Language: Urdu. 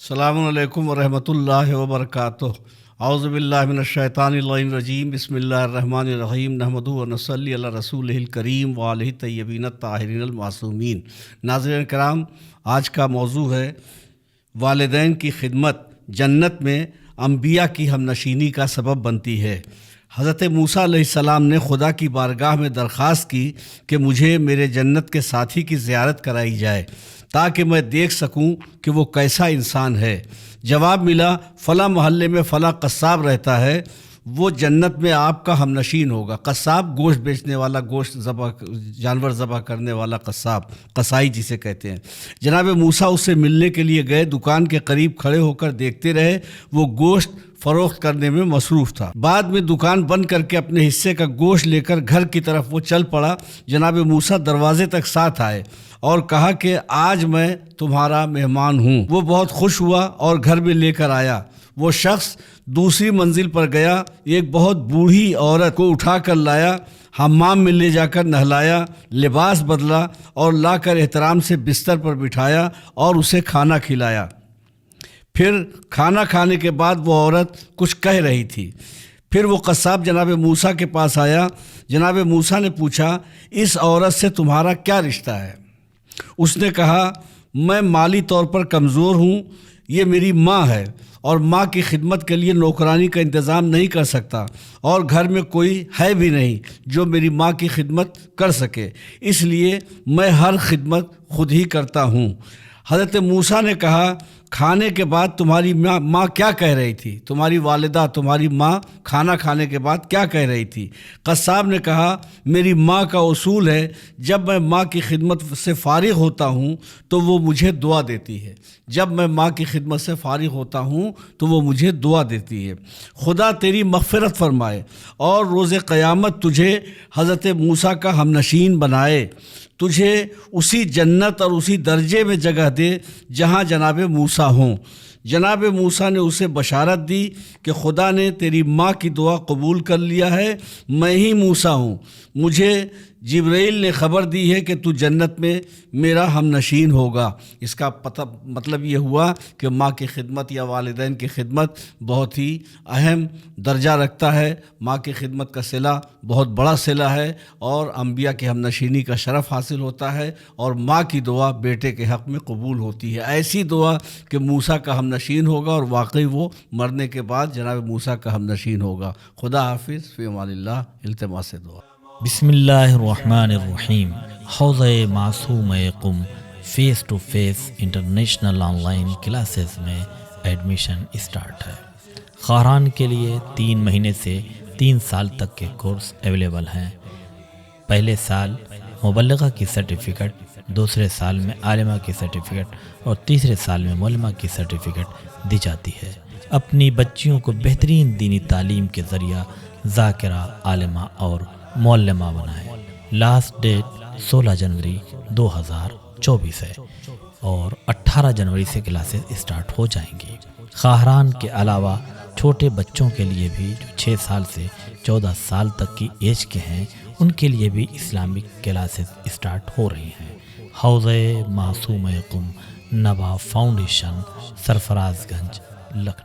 السلام علیکم ورحمۃ اللہ وبرکاتہ۔ اعوذ باللہ من الشیطان الرجیم، بسم اللہ الرحمن الرحیم، نحمدہ و نصلی علی رسولہ الکریم وآلہ الطیبین الطاہرین المعصومین۔ ناظرین کرام، آج کا موضوع ہے والدین کی خدمت جنت میں انبیاء کی ہم نشینی کا سبب بنتی ہے۔ حضرت موسیٰ علیہ السلام نے خدا کی بارگاہ میں درخواست کی کہ مجھے میرے جنت کے ساتھی کی زیارت کرائی جائے تاکہ میں دیکھ سکوں کہ وہ کیسا انسان ہے۔ جواب ملا، فلاں محلے میں فلاں قصاب رہتا ہے، وہ جنت میں آپ کا ہم نشین ہوگا۔ قصاب گوشت بیچنے والا، جانور ذبح کرنے والا قصاب، قصائی جسے کہتے ہیں۔ جناب موسیٰ اس سے ملنے کے لیے گئے، دکان کے قریب کھڑے ہو کر دیکھتے رہے، وہ گوشت فروخت کرنے میں مصروف تھا۔ بعد میں دکان بند کر کے اپنے حصے کا گوشت لے کر گھر کی طرف وہ چل پڑا۔ جناب موسیٰ دروازے تک ساتھ آئے اور کہا کہ آج میں تمہارا مہمان ہوں۔ وہ بہت خوش ہوا اور گھر میں لے کر آیا۔ وہ شخص دوسری منزل پر گیا، ایک بہت بوڑھی عورت کو اٹھا کر لایا، حمام میں لے جا کر نہلایا، لباس بدلا اور لا کر احترام سے بستر پر بٹھایا اور اسے کھانا کھلایا۔ پھر کھانا کھانے کے بعد وہ عورت کچھ کہہ رہی تھی۔ پھر وہ قصاب جناب موسیٰ کے پاس آیا۔ جناب موسیٰ نے پوچھا، اس عورت سے تمہارا کیا رشتہ ہے؟ اس نے کہا، میں مالی طور پر کمزور ہوں، یہ میری ماں ہے اور ماں کی خدمت کے لیے نوکرانی کا انتظام نہیں کر سکتا، اور گھر میں کوئی ہے بھی نہیں جو میری ماں کی خدمت کر سکے، اس لیے میں ہر خدمت خود ہی کرتا ہوں۔ حضرت موسیٰ نے کہا، کھانے کے بعد تمہاری ماں کیا کہہ رہی تھی؟ تمہاری والدہ، تمہاری ماں کھانا کھانے کے بعد کیا کہہ رہی تھی؟ قصاب نے کہا، میری ماں کا اصول ہے، جب میں ماں کی خدمت سے فارغ ہوتا ہوں تو وہ مجھے دعا دیتی ہے۔ جب میں ماں کی خدمت سے فارغ ہوتا ہوں تو وہ مجھے دعا دیتی ہے۔ خدا تیری مغفرت فرمائے اور روز قیامت تجھے حضرت موسیٰ کا ہم نشین بنائے، تجھے اسی جنت اور اسی درجے میں جگہ دے جہاں جناب موسیٰ ہوں۔ جناب موسیٰ نے اسے بشارت دی کہ خدا نے تیری ماں کی دعا قبول کر لیا ہے، میں ہی موسیٰ ہوں، مجھے جبرائیل نے خبر دی ہے کہ تو جنت میں میرا ہم نشین ہوگا۔ اس کا مطلب یہ ہوا کہ ماں کی خدمت یا والدین کی خدمت بہت ہی اہم درجہ رکھتا ہے۔ ماں کی خدمت کا صلہ بہت بڑا صلہ ہے اور انبیاء کی ہم نشینی کا شرف حاصل ہوتا ہے، اور ماں کی دعا بیٹے کے حق میں قبول ہوتی ہے، ایسی دعا کہ موسیٰ کا ہم نشین ہوگا اور واقعی وہ مرنے کے بعد جناب موسیٰ کا ہم نشین ہوگا۔ خدا حافظ، فی امان اللہ، التماس دعا۔ بسم اللہ الرحمن الرحیم۔ حوض معصوم قم face to face international on line classes میں ایڈمیشن اسٹارٹ ہے۔ خواہران کے لیے 3 مہینے سے 3 سال تک کے کورس اویلیبل ہیں۔ پہلے سال مبلغہ کی سرٹیفکیٹ، دوسرے سال میں عالمہ کی سرٹیفکیٹ اور تیسرے سال میں مولمہ کی سرٹیفکیٹ دی جاتی ہے۔ اپنی بچیوں کو بہترین دینی تعلیم کے ذریعہ ذاکرہ، عالمہ اور معلمہ بنائیں۔ لاسٹ ڈیٹ 16 جنوری 2024 ہے اور 18 جنوری سے کلاسز اسٹارٹ ہو جائیں گی۔ خواہران کے علاوہ چھوٹے بچوں کے لیے بھی جو 6 سال سے 14 سال تک کی ایج کے ہیں، ان کے لیے بھی اسلامک کلاسز اسٹارٹ ہو رہی ہیں۔ حوض معصوم قم، نبا فاؤنڈیشن، سرفراز گنج، لکھنؤ۔